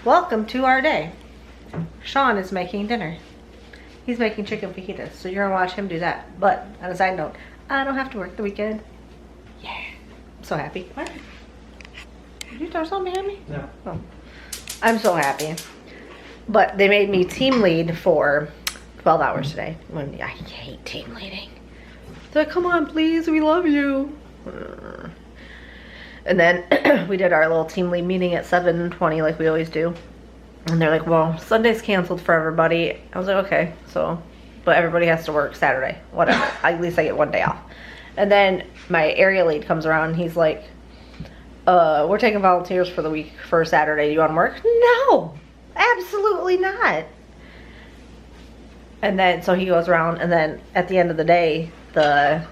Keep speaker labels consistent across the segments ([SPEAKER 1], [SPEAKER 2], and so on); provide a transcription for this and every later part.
[SPEAKER 1] Welcome to our day. Shaun is making dinner. He's making chicken fajitas, so you're gonna watch him do that. But on a side note, I don't have to work the weekend. Yeah, I'm so happy. What? Did you throw something behind me?
[SPEAKER 2] No.
[SPEAKER 1] Oh. I'm so happy. But they made me team lead for 12 hours today. When I hate team leading. They're like, come on, please, we love you. And then we did our little team lead meeting at 7:20 like we always do. And they're like, well, Sunday's canceled for everybody. I was like, okay, so, but everybody has to work Saturday, whatever. At least I get one day off. And then my area lead comes around and he's like, we're taking volunteers for the week for Saturday. Do you want to work? No, absolutely not. And then, so he goes around, and then at the end of the day, the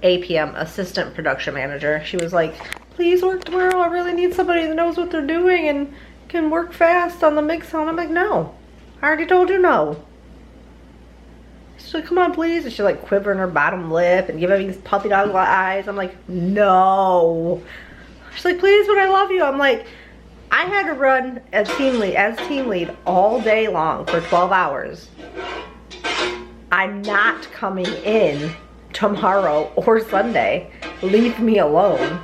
[SPEAKER 1] APM assistant production manager, she was like, please work tomorrow. I really need somebody that knows what they're doing and can work fast on the mix zone. I'm like, no, I already told you no. She's like, come on, please. And she's like quivering her bottom lip and giving me these puppy dog eyes. I'm like, no. She's like, please, but I love you. I'm like, I had to run as team lead all day long for 12 hours. I'm not coming in tomorrow or Sunday. Leave me alone.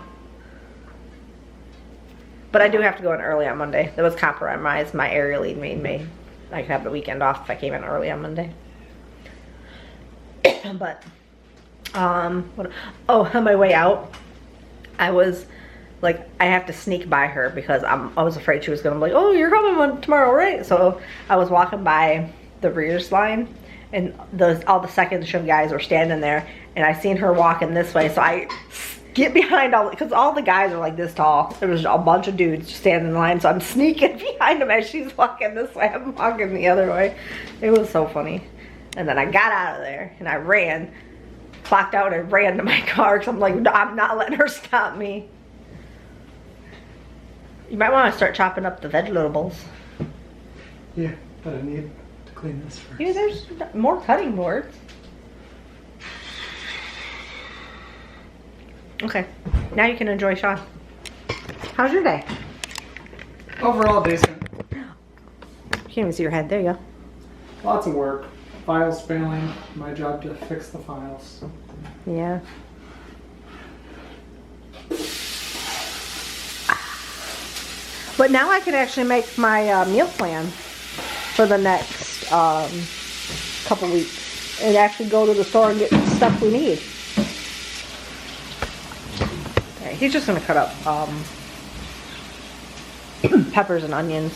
[SPEAKER 1] But I do have to go in early on Monday. That was compromised. My area lead made me. I could have the weekend off if I came in early on Monday. But, on my way out, I was like, I have to sneak by her because I was afraid she was gonna be like, oh, you're coming tomorrow, right? So I was walking by the rears line, and all the second shift guys were standing there, and I seen her walking this way, so I get behind because all the guys are like this tall. There was a bunch of dudes standing in line, so I'm sneaking behind them as she's walking this way. I'm walking the other way. It was so funny. And then I got out of there and I ran, clocked out and ran to my car because I'm like, I'm not letting her stop me. You might want to start chopping up the vegetables.
[SPEAKER 2] Yeah, but I need to clean this first.
[SPEAKER 1] Yeah, there's more cutting boards. Okay, now you can enjoy Shaun. How's your day?
[SPEAKER 2] Overall decent.
[SPEAKER 1] Can't even see your head. There you go.
[SPEAKER 2] Lots of work. Files failing. My job to fix the files.
[SPEAKER 1] Yeah. But now I can actually make my meal plan for the next couple weeks and actually go to the store and get stuff we need. Okay, he's just gonna cut up peppers and onions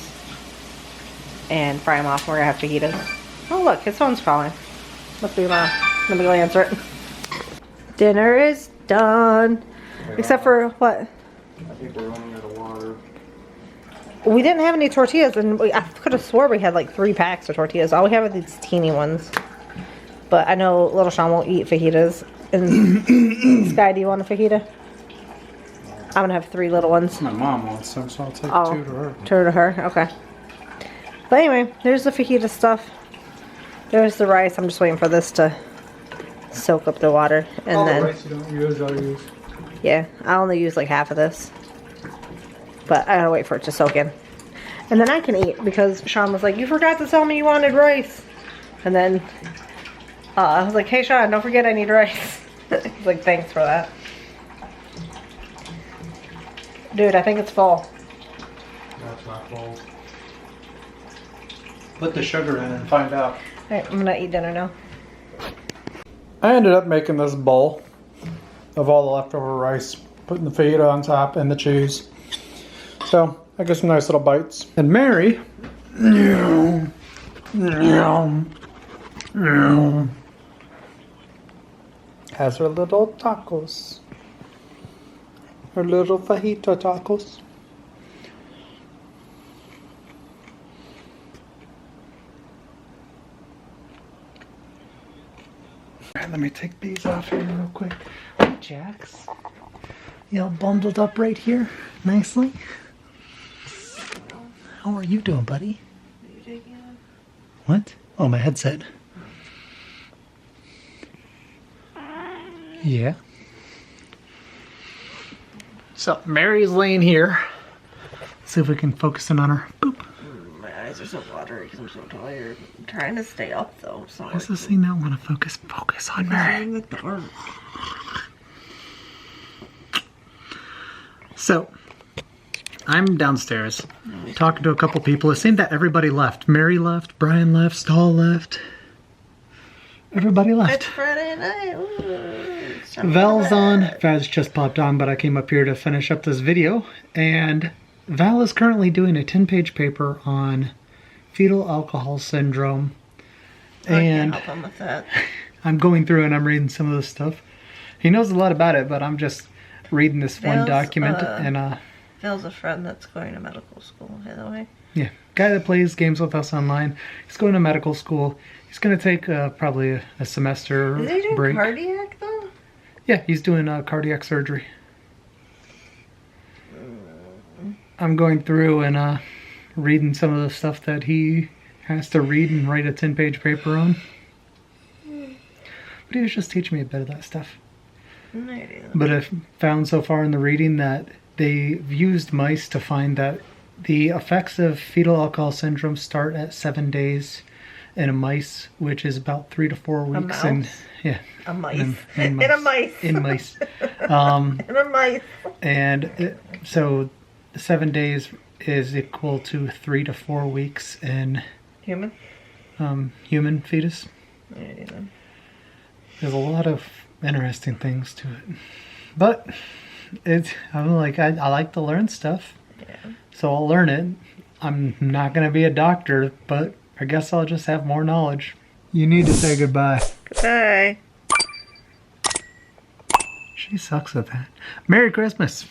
[SPEAKER 1] and fry them off. We're gonna have fajitas. Oh look, his phone's calling. Must be mine. Let me go answer it. Dinner is done. Except for what?
[SPEAKER 2] I think we're running out of water.
[SPEAKER 1] We didn't have any tortillas, and I could have swore we had like 3 packs of tortillas. All we have are these teeny ones. But I know little Shaun won't eat fajitas. And Sky, do you want a fajita? I'm gonna have 3 little ones.
[SPEAKER 2] My mom wants some, so I'll take 2 to her.
[SPEAKER 1] 2 to her, okay. But anyway, there's the fajita stuff. There's the rice. I'm just waiting for this to soak up the water. And then
[SPEAKER 2] the rice you don't use, I'll use.
[SPEAKER 1] Yeah, I only use like half of this. But I gotta wait for it to soak in. And then I can eat because Shaun was like, you forgot to tell me you wanted rice. And then I was like, hey Shaun, don't forget I need rice. He's like, thanks for that. Dude, I think it's full.
[SPEAKER 2] That's not full. Put the sugar in and find out.
[SPEAKER 1] Alright, I'm gonna eat dinner now.
[SPEAKER 2] I ended up making this bowl of all the leftover rice, putting the fajita on top and the cheese. So, I get some nice little bites. And Mary has her little tacos. Her little fajita tacos. Let me take these off here real quick. Hi, Jax. You all bundled up right here, nicely. How are you doing, buddy?
[SPEAKER 1] Are you taking it?
[SPEAKER 2] What? Oh, my headset. Yeah. So Mary's laying here, See if we can focus in on her. Boop.
[SPEAKER 1] My eyes are so watery because I'm so tired. I'm trying to stay up though. So
[SPEAKER 2] Why does this thing not want to focus? Focus on me.
[SPEAKER 1] in the dark.
[SPEAKER 2] So, I'm downstairs talking to a couple people. It seemed that everybody left. Mary left, Brian left, Stahl left. Everybody
[SPEAKER 1] It's
[SPEAKER 2] left.
[SPEAKER 1] Friday night. Ooh, it's time to
[SPEAKER 2] Val's
[SPEAKER 1] go
[SPEAKER 2] on.
[SPEAKER 1] to bed.
[SPEAKER 2] Vaz just popped on, but I came up here to finish up this video. And Val is currently doing a 10-page paper on fetal alcohol syndrome.
[SPEAKER 1] I can't
[SPEAKER 2] And
[SPEAKER 1] help him with that.
[SPEAKER 2] I'm going through and I'm reading some of this stuff. He knows a lot about it, but I'm just reading this one
[SPEAKER 1] Val's,
[SPEAKER 2] document. And
[SPEAKER 1] Phil's a friend that's going to medical school, by the way.
[SPEAKER 2] yeah, guy that plays games with us online. He's going to medical school. He's going to take probably a semester
[SPEAKER 1] Is he doing
[SPEAKER 2] break.
[SPEAKER 1] cardiac though?
[SPEAKER 2] Yeah, he's doing cardiac surgery. I'm going through and reading some of the stuff that he has to read and write a 10-page paper on. But he was just teaching me a bit of that stuff. But I've found so far in the reading that they've used mice to find that the effects of fetal alcohol syndrome start at 7 days in a mice, which is about 3 to 4 weeks. And
[SPEAKER 1] mouse?
[SPEAKER 2] yeah,
[SPEAKER 1] A mice.
[SPEAKER 2] in
[SPEAKER 1] In a mice.
[SPEAKER 2] in mice.
[SPEAKER 1] In a mice.
[SPEAKER 2] And so 7 days is equal to 3 to 4 weeks in
[SPEAKER 1] Human?
[SPEAKER 2] human fetus.
[SPEAKER 1] Alrighty then.
[SPEAKER 2] There's a lot of interesting things to it, but I'm like I like to learn stuff,
[SPEAKER 1] Yeah.
[SPEAKER 2] so I'll learn it. I'm not gonna be a doctor, but I guess I'll just have more knowledge. You need to say goodbye.
[SPEAKER 1] Goodbye.
[SPEAKER 2] She sucks at that. Merry Christmas.